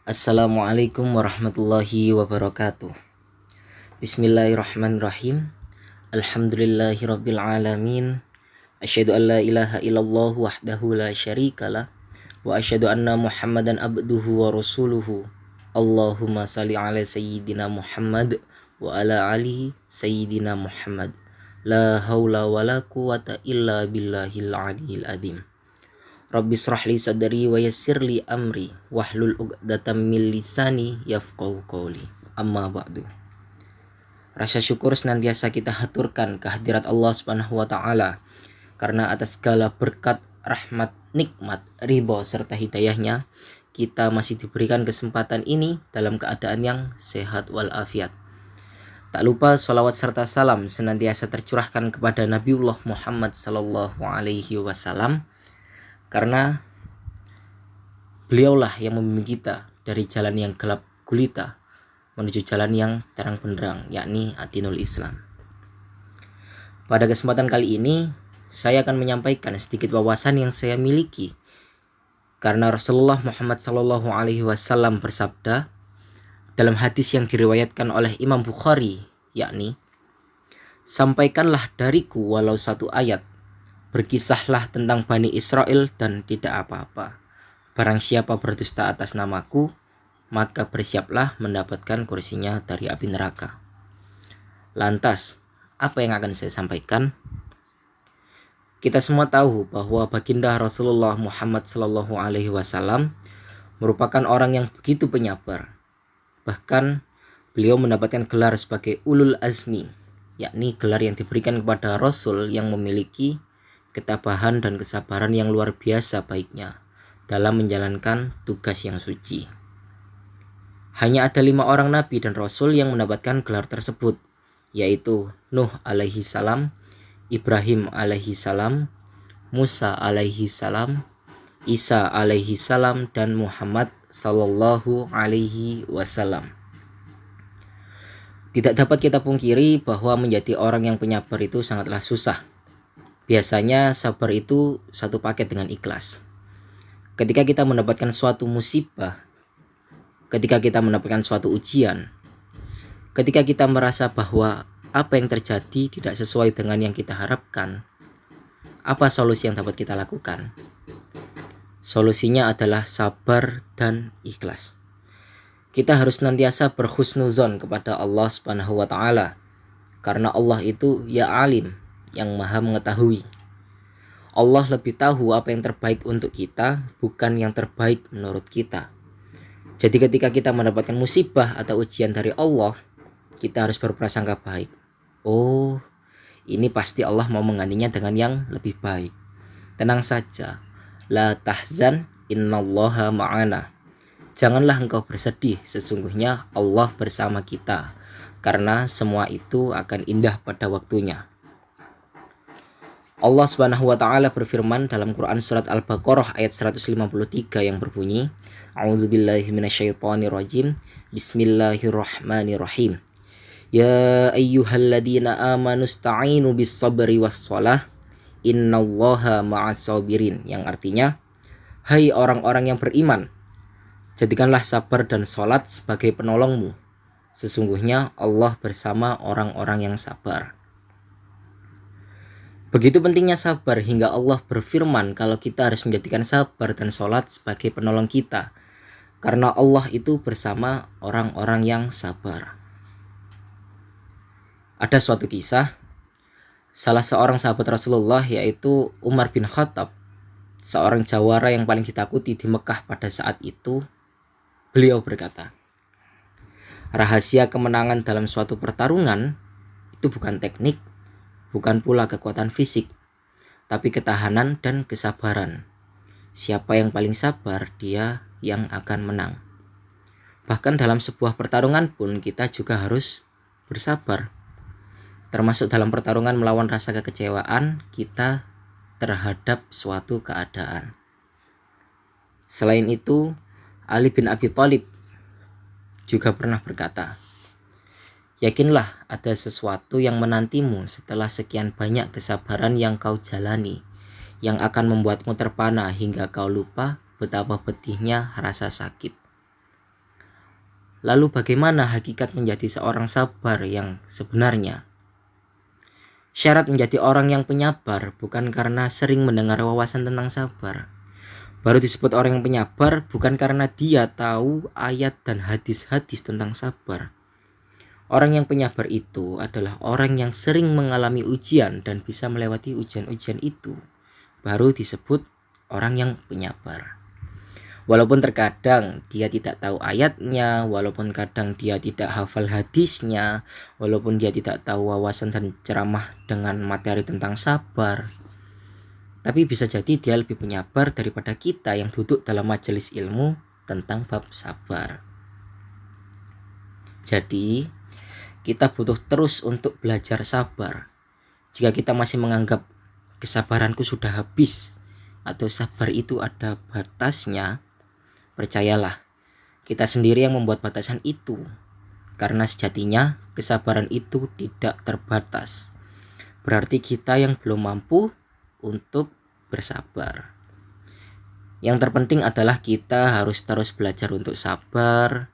Assalamualaikum warahmatullahi wabarakatuh. Bismillahirrahmanirrahim. Alhamdulillahirabbil alamin. Asyhadu an la ilaha illallah wahdahu la syarikalah wa asyhadu anna Muhammadan abduhu wa rasuluhu. Allahumma salli ala sayyidina Muhammad wa ala alihi sayyidina Muhammad. La haula wala quwata illa billahil aliyil azim. Rabbi shrahli sadri wa yassirli amri wahlul 'uqdatam min lisani yafqahu qawli. Amma ba'du. Rasa syukur senantiasa kita haturkan kehadirat Allah Subhanahu wa taala karena atas segala berkat, rahmat, nikmat, ridho serta hidayahnya kita masih diberikan kesempatan ini dalam keadaan yang sehat walafiat. Tak lupa sholawat serta salam senantiasa tercurahkan kepada Nabiullah Muhammad sallallahu alaihi wasallam, karena beliaulah yang membimbing kita dari jalan yang gelap gulita menuju jalan yang terang benderang, yakni Adinul Islam. Pada kesempatan kali ini saya akan menyampaikan sedikit wawasan yang saya miliki, karena Rasulullah Muhammad SAW bersabda dalam hadis yang diriwayatkan oleh Imam Bukhari, yakni, "Sampaikanlah dariku walau satu ayat, berkisahlah tentang Bani Israel dan tidak apa-apa. Barang siapa berdusta atas namaku, maka bersiaplah mendapatkan kursinya dari api neraka." Lantas, apa yang akan saya sampaikan? Kita semua tahu bahwa baginda Rasulullah Muhammad SAW merupakan orang yang begitu penyabar. Bahkan beliau mendapatkan gelar sebagai Ulul Azmi, yakni gelar yang diberikan kepada Rasul yang memiliki ketabahan dan kesabaran yang luar biasa baiknya dalam menjalankan tugas yang suci. Hanya ada 5 orang nabi dan rasul yang mendapatkan gelar tersebut, yaitu Nuh alaihi salam, Ibrahim alaihi salam, Musa alaihi salam, Isa alaihi salam, dan Muhammad sallallahu alaihi wasallam. Tidak dapat kita pungkiri bahwa menjadi orang yang penyabar itu sangatlah susah. Biasanya sabar itu satu paket dengan ikhlas. Ketika kita mendapatkan suatu musibah, ketika kita mendapatkan suatu ujian, ketika kita merasa bahwa apa yang terjadi tidak sesuai dengan yang kita harapkan, apa solusi yang dapat kita lakukan? Solusinya adalah sabar dan ikhlas. Kita harus senantiasa berhusnuzon kepada Allah Subhanahu wa taala, karena Allah itu ya alim, yang maha mengetahui. Allah lebih tahu apa yang terbaik untuk kita, bukan yang terbaik menurut kita. Jadi ketika kita mendapatkan musibah atau ujian dari Allah, kita harus berprasangka baik. Oh, ini pasti Allah mau menggantinya dengan yang lebih baik. Tenang saja, la tahzan, innallaha ma'ana. Janganlah engkau bersedih, sesungguhnya Allah bersama kita, karena semua itu akan indah pada waktunya. Allah Subhanahu wa taala berfirman dalam Quran surat Al-Baqarah ayat 153 yang berbunyi, A'udzubillahi minasyaitonirrajim. Bismillahirrahmanirrahim. Ya ayyuhalladzina amanu sta'inu bis-sabri was-shalah, innallaha ma'as-sabirin, yang artinya, hai orang-orang yang beriman, jadikanlah sabar dan sholat sebagai penolongmu. Sesungguhnya Allah bersama orang-orang yang sabar. Begitu pentingnya sabar hingga Allah berfirman kalau kita harus menjadikan sabar dan sholat sebagai penolong kita, karena Allah itu bersama orang-orang yang sabar. Ada suatu kisah, salah seorang sahabat Rasulullah yaitu Umar bin Khattab, seorang jawara yang paling ditakuti di Mekah pada saat itu. Beliau berkata, rahasia kemenangan dalam suatu pertarungan itu bukan teknik, bukan pula kekuatan fisik, tapi ketahanan dan kesabaran. Siapa yang paling sabar, dia yang akan menang. Bahkan dalam sebuah pertarungan pun kita juga harus bersabar. Termasuk dalam pertarungan melawan rasa kekecewaan kita terhadap suatu keadaan. Selain itu, Ali bin Abi Thalib juga pernah berkata, yakinlah ada sesuatu yang menantimu setelah sekian banyak kesabaran yang kau jalani, yang akan membuatmu terpana hingga kau lupa betapa pedihnya rasa sakit. Lalu bagaimana hakikat menjadi seorang sabar yang sebenarnya? Syarat menjadi orang yang penyabar bukan karena sering mendengar wawasan tentang sabar. Baru disebut orang yang penyabar bukan karena dia tahu ayat dan hadis-hadis tentang sabar. Orang yang penyabar itu adalah orang yang sering mengalami ujian dan bisa melewati ujian-ujian itu. Baru disebut orang yang penyabar. Walaupun terkadang dia tidak tahu ayatnya, walaupun kadang dia tidak hafal hadisnya, walaupun dia tidak tahu wawasan dan ceramah dengan materi tentang sabar, tapi bisa jadi dia lebih penyabar daripada kita yang duduk dalam majelis ilmu tentang bab sabar. Jadi, kita butuh terus untuk belajar sabar. Jika kita masih menganggap kesabaranku sudah habis atau sabar itu ada batasnya, percayalah, kita sendiri yang membuat batasan itu. Karena sejatinya kesabaran itu tidak terbatas. Berarti kita yang belum mampu untuk bersabar. Yang terpenting adalah kita harus terus belajar untuk sabar,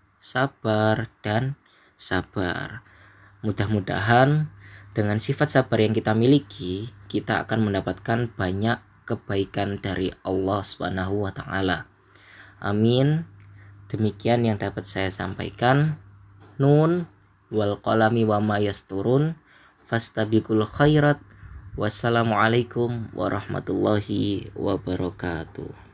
dan sabar. Mudah-mudahan dengan sifat sabar yang kita miliki, kita akan mendapatkan banyak kebaikan dari Allah Subhanahu wa taala. Amin. Demikian yang dapat saya sampaikan. Nun wal qalami wa ma yasturun fastabiqul khairat. Wassalamualaikum warahmatullahi wabarakatuh.